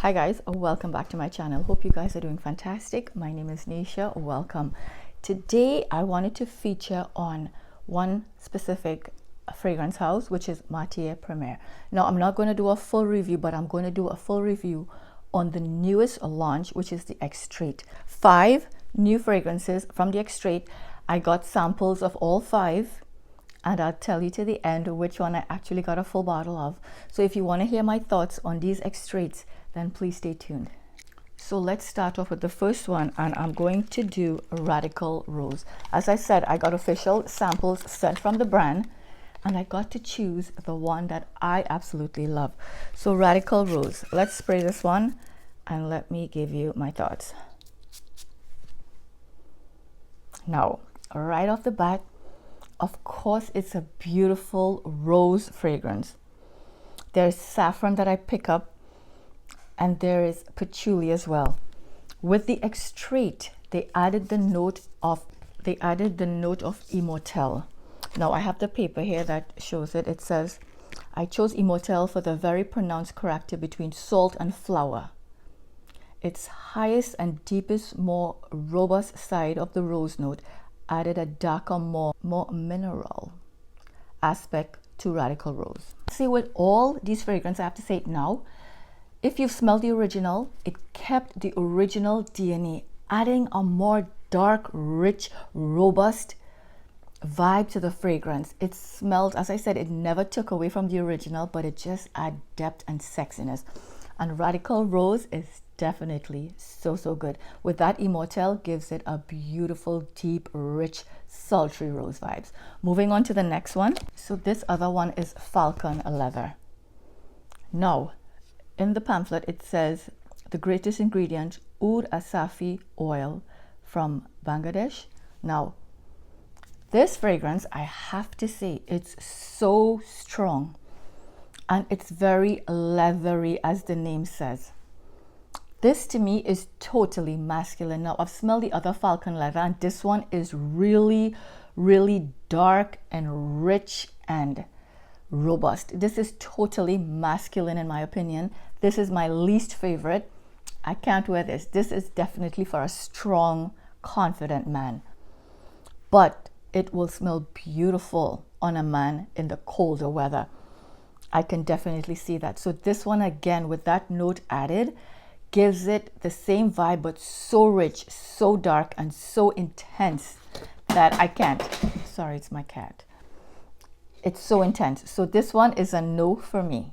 Hi guys, welcome back to my channel. Hope you guys are doing fantastic. My name is Nisha. Welcome. Today I wanted to feature on one specific fragrance house, which is Matiere Premier. Now I'm not going to do a full review, but I'm going to do a full review on the newest launch, which is the Extrait. 5 new fragrances from the Extrait. I got samples of all 5, and I'll tell you to the end which one I actually got a full bottle of. So if you want to hear my thoughts on these Extraits, then please stay tuned. So let's start off with the first one, and I'm going to do Radical Rose. As I said, I got official samples sent from the brand, and I got to choose the one that I absolutely love. So Radical Rose, let's spray this one and let me give you my thoughts. Now, right off the bat, of course, it's a beautiful rose fragrance. There's saffron that I pick up, and there is patchouli as well. With the Extrait, they added the note of Immortelle. Now I have the paper here that shows it. It says, I chose Immortelle for the very pronounced character between salt and flower. Its highest and deepest, more robust side of the rose note added a darker, more mineral aspect to Radical Rose. See, with all these fragrances, I have to say it now, if you've smelled the original, it kept the original DNA, adding a more dark, rich, robust vibe to the fragrance. It smelled, as I said, it never took away from the original, but it just added depth and sexiness. And Radical Rose is definitely so good. With that, Immortelle gives it a beautiful, deep, rich, sultry rose vibes. Moving on to the next one. So this other one is Falcon Leather. Now, in the pamphlet, it says the greatest ingredient, Oud Asafi oil from Bangladesh. Now, this fragrance, I have to say, it's so strong and it's very leathery, as the name says. This to me is totally masculine. Now, I've smelled the other Falcon Leather, and this one is really dark and rich and robust. This is totally masculine in my opinion. This is my least favorite. I can't wear this. This is definitely for a strong, confident man. But it will smell beautiful on a man in the colder weather. I can definitely see that. So this one, again, with that note added, gives it the same vibe, but so rich, so dark, and so intense that I can't. Sorry, it's my cat. It's so intense. So this one is a no for me.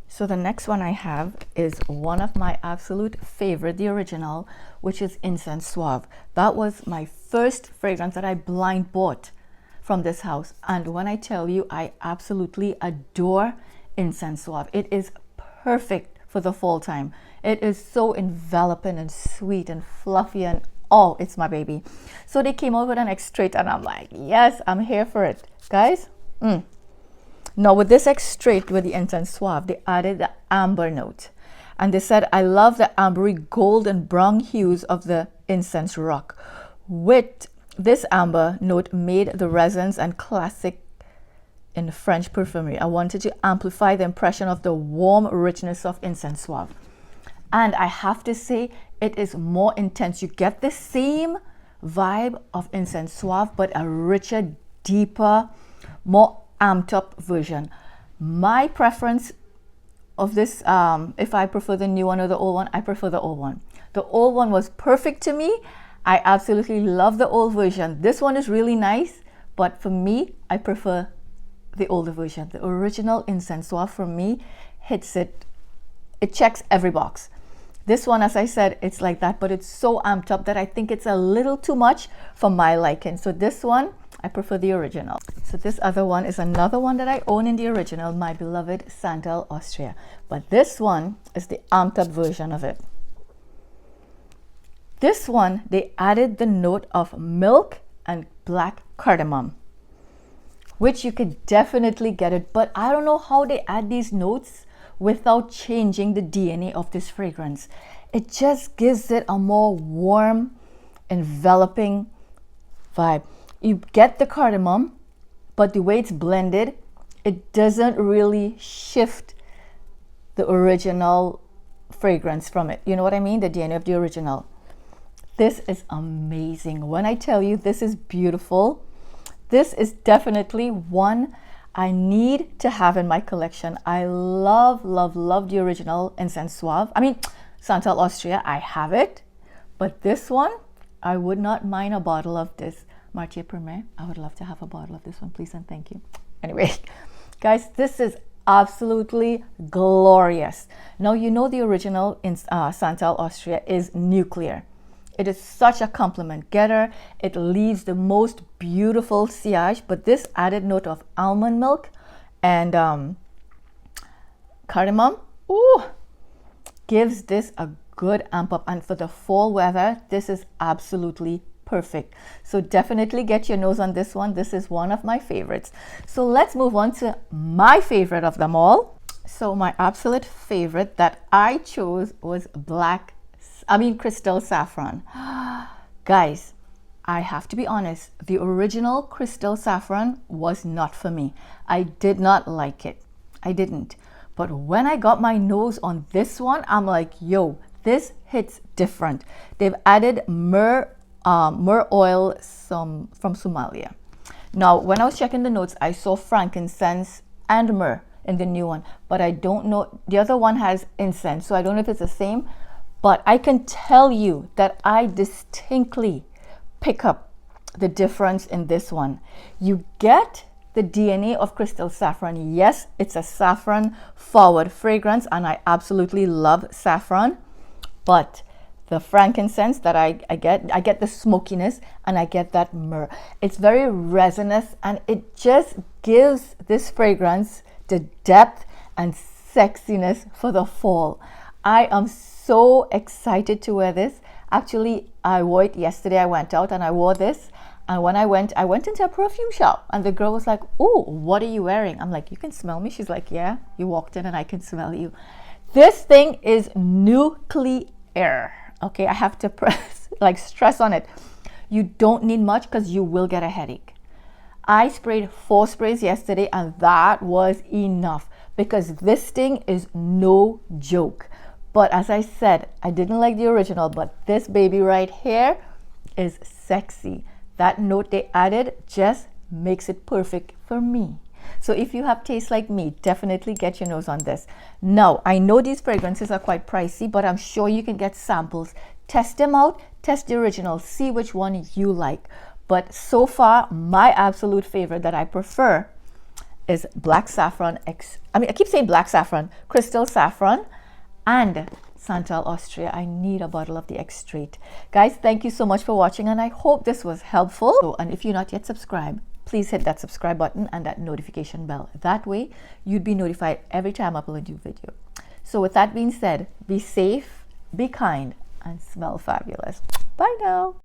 So the next one I have is one of my absolute favorite, the original, which is Incense Suave. That was my first fragrance that I blind bought from this house. And when I tell you, I absolutely adore Incense Suave. It is perfect for the fall time. It is so enveloping and sweet and fluffy, and oh, it's my baby. So they came out with an Extrait, and I'm like, yes, I'm here for it, guys. Now with this Extrait, with the Incense Suave, they added the amber note, and they said, I love the ambery gold and brown hues of the incense rock. With this amber note made the resins and classic in French perfumery. I wanted to amplify the impression of the warm richness of Incense Suave. And I have to say, it is more intense. You get the same vibe of Incense Suave, but a richer, deeper, more amped up version. My preference of this, if I prefer the new one or the old one, I prefer the old one. The old one was perfect to me. I absolutely love the old version. This one is really nice, but for me, I prefer the older version. The original Incense Suave for me hits it. It checks every box. This one, as I said, it's like that, but it's so amped up that I think it's a little too much for my liking. So this one, I prefer the original. So this other one is another one that I own in the original, my beloved Santal Austria. But this one is the amped up version of it. This one, they added the note of milk and black cardamom, which you could definitely get it. But I don't know how they add these notes without changing the DNA of this fragrance. It just gives it a more warm, enveloping vibe. You get the cardamom, but the way it's blended, it doesn't really shift the original fragrance from it. You know what I mean? The DNA of the original. This is amazing. When I tell you this is beautiful, this is definitely one I need to have in my collection. I love, love, love the original Incense Suave. I mean, Santal Austria, I have it. But this one, I would not mind a bottle of this. Marche Premier, I would love to have a bottle of this one, please and thank you. Anyway, guys, this is absolutely glorious. Now, you know the original in Santal Austria is nuclear. It is such a compliment getter. It leaves the most beautiful sillage, but this added note of almond milk and cardamom, ooh, gives this a good amp up. And for the fall weather, this is absolutely perfect. So definitely get your nose on this one. This is one of my favorites. So let's move on to my favorite of them all. So my absolute favorite that I chose was Crystal Saffron. Guys, I have to be honest, the original Crystal Saffron was not for me. I did not like it. I didn't. But when I got my nose on this one, I'm like, yo, this hits different. They've added myrrh oil from Somalia. Now, when I was checking the notes, I saw frankincense and myrrh in the new one, but I don't know. The other one has incense, so I don't know if it's the same. But I can tell you that I distinctly pick up the difference in this one. You get the DNA of Crystal Saffron. Yes, it's a saffron forward fragrance, and I absolutely love saffron. But the frankincense that I get the smokiness, and I get that myrrh. It's very resinous, and it just gives this fragrance the depth and sexiness for the fall. I am so excited to wear this. Actually, I wore it yesterday. I went out and I wore this. And when I went into a perfume shop, and the girl was like, "Oh, what are you wearing?" I'm like, "You can smell me." She's like, "Yeah, you walked in and I can smell you." This thing is nuclear. Okay, I have to stress on it. You don't need much because you will get a headache. I sprayed 4 sprays yesterday, and that was enough because this thing is no joke. But as I said, I didn't like the original, but this baby right here is sexy. That note they added just makes it perfect for me. So if you have taste like me, definitely get your nose on this. Now, I know these fragrances are quite pricey, but I'm sure you can get samples. Test them out, test the original, see which one you like. But so far, my absolute favorite that I prefer is Black Saffron. I keep saying Black Saffron, Crystal Saffron, and Santal Austria. I need a bottle of the X-Straight. Guys, thank you so much for watching, and I hope this was helpful. And if you're not yet subscribed, please hit that subscribe button and that notification bell. That way, you'd be notified every time I upload a new video. So with that being said, be safe, be kind, and smell fabulous. Bye now.